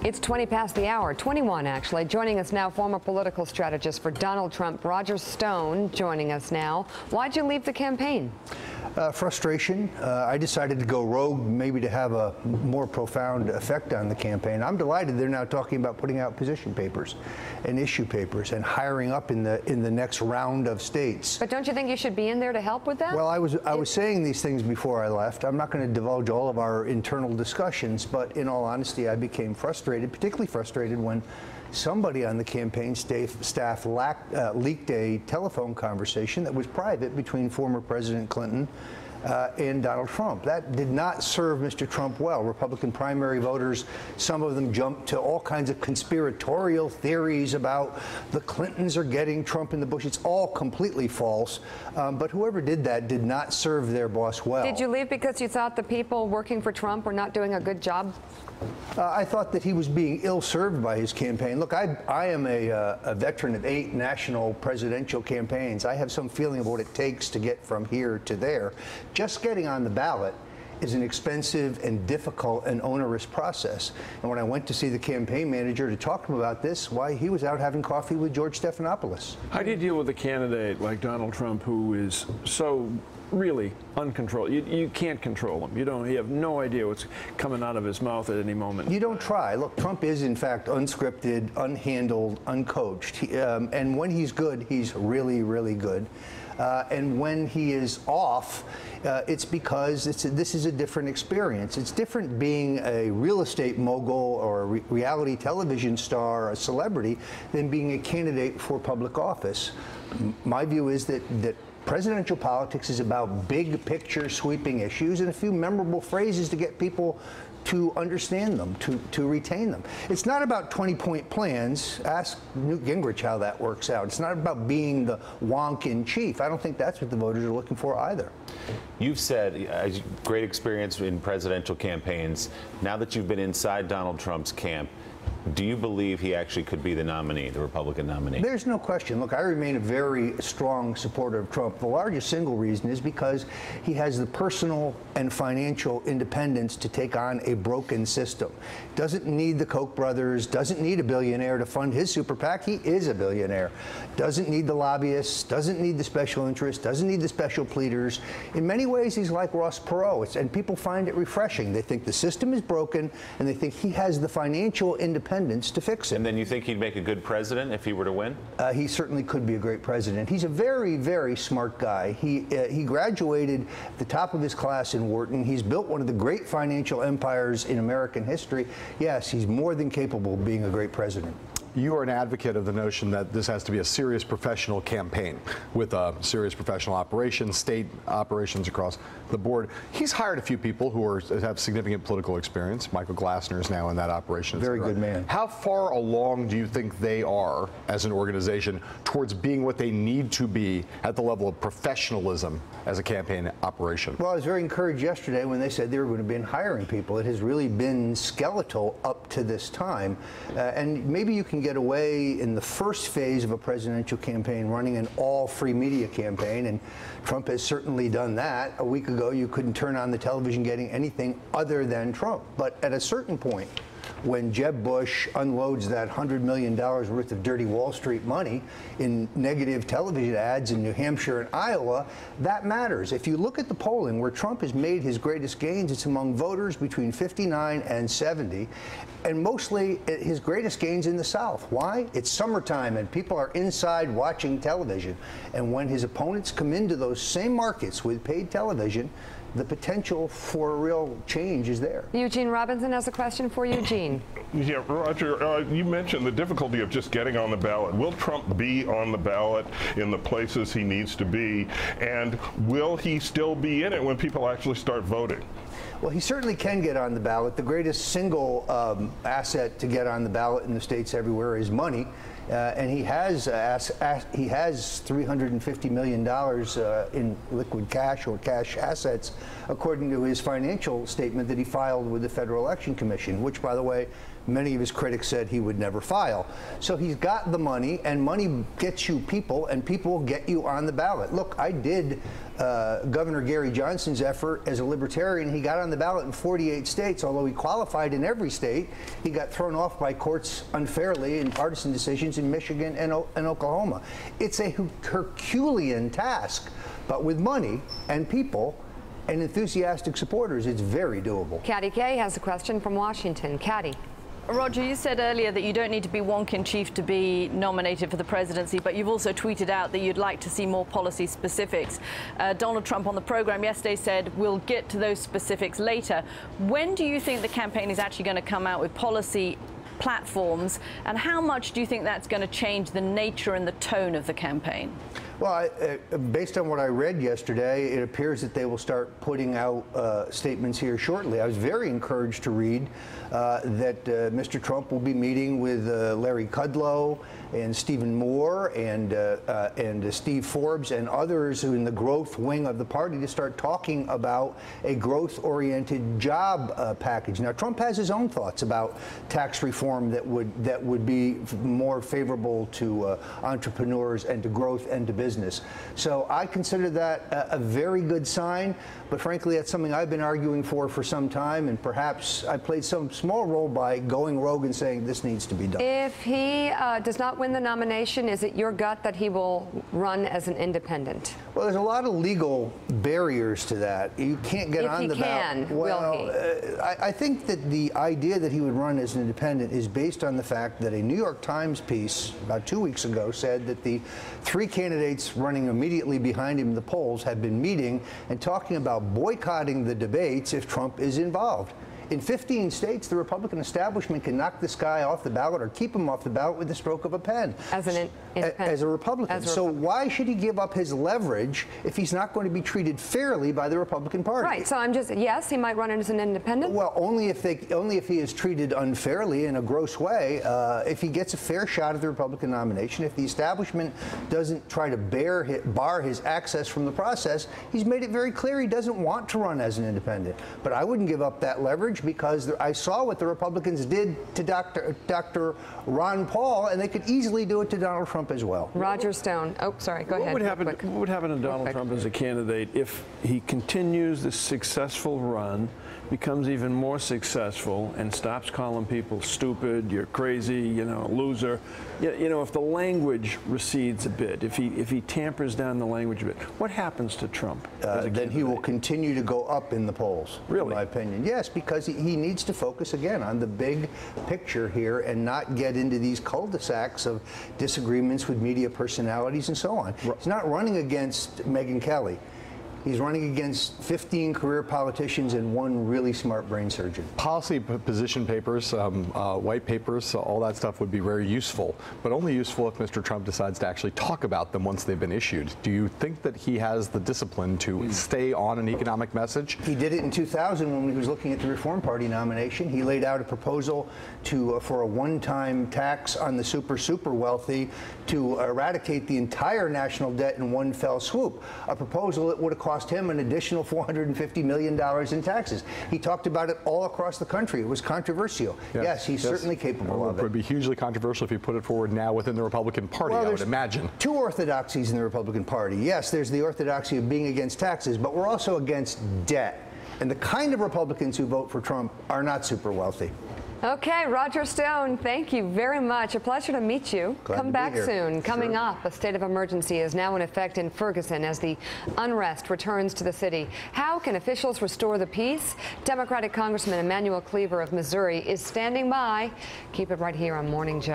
It's 20 past the hour, 21 actually. Joining us now, former political strategist for Donald Trump, Roger Stone, joining us now. Why'd you leave the campaign? Frustration. I decided to go rogue, maybe to have a more profound effect on the campaign. I'm delighted they're now talking about putting out position papers and issue papers and hiring up in the next round of states. But don't you think you should be in there to help with that? Well, I was saying these things before I left. I'm not going to divulge all of our internal discussions, but in all honesty, I became frustrated, particularly frustrated when somebody on the campaign staff leaked a telephone conversation that was private between former President Clinton and Donald Trump. That did not serve Mr. Trump well. Republican primary voters, some of them jumped to all kinds of conspiratorial theories about the Clintons are getting Trump in the Bush. It's all completely false. But whoever did that did not serve their boss well. Did you leave because you thought the people working for Trump were not doing a good job? I thought that he was being ill-served by his campaign. Look, I am a veteran of 8 national presidential campaigns. I have some feeling of what it takes to get from here to there. Just getting on the ballot is an expensive and difficult and onerous process. And when I went to see the campaign manager to talk to him about this, why, he was out having coffee with George Stephanopoulos. How do you deal with a candidate like Donald Trump who is so really uncontrolled? You can't control him. You have no idea what's coming out of his mouth at any moment. You don't try. Look, Trump is in fact unscripted, unhandled, uncoached. And when he's good, he's really, really good. And when he is off, it's because this is a different experience. It's different being a real estate mogul or a reality television star, a celebrity, than being a candidate for public office. My view is that presidential politics is about big picture sweeping issues and a few memorable phrases to get people to understand them, to retain them. It's not about 20-point plans. Ask Newt Gingrich how that works out. It's not about being the wonk in chief. I don't think that's what the voters are looking for either. You've said great experience in presidential campaigns. Now that you've been inside Donald Trump's camp, do you believe he actually could be the nominee, the Republican nominee? There's no question. Look, I remain a very strong supporter of Trump. The largest single reason is because he has the personal and financial independence to take on a broken system. Doesn't need the Koch brothers, doesn't need a billionaire to fund his super PAC. He is a billionaire. Doesn't need the lobbyists, doesn't need the special interests, doesn't need the special pleaders. In many ways, he's like Ross Perot, and people find it refreshing. They think the system is broken, and they think he has the financial independence to fix it. And then you think he'd make a good president if he were to win? He certainly could be a great president. He's a very, very smart guy. He graduated at the top of his class in Wharton. He's built one of the great financial empires in American history. Yes, he's more than capable of being a great president. You are an advocate of the notion that this has to be a serious professional campaign with a serious professional operations, state operations across the board. He's hired a few people who have significant political experience. Michael Glassner is now in that operation. Very good man. How far along do you think they are as an organization towards being what they need to be at the level of professionalism as a campaign operation? Well, I was very encouraged yesterday when they said they were going to be hiring people. It has really been skeletal up to this time. And maybe you can get away in the first phase of a presidential campaign running an all-free media campaign, and Trump has certainly done that. A week ago, you couldn't turn on the television getting anything other than Trump. But at a certain point, when Jeb Bush unloads that $100 million worth of dirty Wall Street money in negative television ads in New Hampshire and Iowa, that matters. If you look at the polling where Trump has made his greatest gains, it's among voters between 59 and 70, and mostly his greatest gains in the South. Why? It's summertime and people are inside watching television. And when his opponents come into those same markets with paid television, the potential for a real change is there. Eugene Robinson has a question for you. Eugene. Yeah, Roger, you mentioned the difficulty of just getting on the ballot. Will Trump be on the ballot in the places he needs to be? And will he still be in it when people actually start voting? Well, he certainly can get on the ballot. The greatest single asset to get on the ballot in the states everywhere is money. and he has $350 million in liquid cash or cash assets, according to his financial statement that he filed with the Federal Election Commission, which, by the way, many of his critics said he would never file. So he's got the money, and money gets you people, and people will get you on the ballot. Look, I did Governor Gary Johnson's effort as a libertarian. He got on the ballot in 48 states, although he qualified in every state. He got thrown off by courts unfairly in partisan decisions in Michigan and Oklahoma. It's a Herculean task, but with money and people and enthusiastic supporters, it's very doable. Caddy Kay has a question from Washington. Caddy. Roger, you said earlier that you don't need to be wonk in chief to be nominated for the presidency, but you've also tweeted out that you'd like to see more policy specifics. Donald Trump on the program yesterday said we'll get to those specifics later. When do you think the campaign is actually going to come out with policy platforms, and how much do you think that's going to change the nature and the tone of the campaign? Well, based on what I read yesterday, it appears that they will start putting out statements here shortly. I was very encouraged to read that Mr. Trump will be meeting with Larry Kudlow and Stephen Moore and Steve Forbes and others who in the growth wing of the party to start talking about a growth-oriented job package. Now, Trump has his own thoughts about tax reform that would be more favorable to entrepreneurs and to growth and to business. So I consider that a very good sign, but frankly, that's something I've been arguing for some time, and perhaps I played some small role by going rogue and saying this needs to be done. If he does not win the nomination, is it your gut that he will run as an independent? Well, there's a lot of legal barriers to that. You can't get on the ballot. Well, I think that the idea that he would run as an independent is based on the fact that a New York Times piece about 2 weeks ago said that the three candidates running immediately behind him in the polls have been meeting and talking about boycotting the debates if Trump is involved. In 15 states, the Republican establishment can knock this guy off the ballot or keep him off the ballot with the stroke of a pen. As a Republican. So why should he give up his leverage if he's not going to be treated fairly by the Republican Party? Right. So I'm just, yes, he might run as an independent. Well, only if he is treated unfairly in a gross way. If he gets a fair shot at the Republican nomination, if the establishment doesn't try to bar his access from the process, he's made it very clear he doesn't want to run as an independent. But I wouldn't give up that leverage, because I saw what the Republicans did to Dr. Ron Paul, and they could easily do it to Donald Trump as well. Roger Stone. Oh, sorry. Go ahead. What would happen to Donald Trump as a candidate if he continues this successful run, becomes even more successful, and stops calling people stupid, you're crazy, loser? If the language recedes a bit, if he tampers down the language a bit, what happens to Trump? Then he will continue to go up in the polls. Really? In my opinion. Yes, because he needs to focus again on the big picture here and not get into these cul-de-sacs of disagreements with media personalities and so on. He's not running against Megyn Kelly. He's running against 15 career politicians and one really smart brain surgeon. Policy position papers, white papers, all that stuff would be very useful, but only useful if Mr. Trump decides to actually talk about them once they've been issued. Do you think that he has the discipline to stay on an economic message? He did it in 2000 when he was looking at the Reform Party nomination. He laid out a proposal for a one-time tax on the super wealthy to eradicate the entire national debt in one fell swoop, a proposal that would have cost him an additional $450 million in taxes. He talked about it all across the country. It was controversial. Yes, he's certainly capable of it. It would be hugely controversial if he put it forward now within the Republican Party, I would imagine. Two orthodoxies in the Republican Party. Yes, there's the orthodoxy of being against taxes, but we're also against debt. And the kind of Republicans who vote for Trump are not super wealthy. Okay, Roger Stone, thank you very much. A pleasure to meet you. Come back soon. Coming up, a state of emergency is now in effect in Ferguson as the unrest returns to the city. How can officials restore the peace? Democratic Congressman Emanuel Cleaver of Missouri is standing by. Keep it right here on Morning Joe.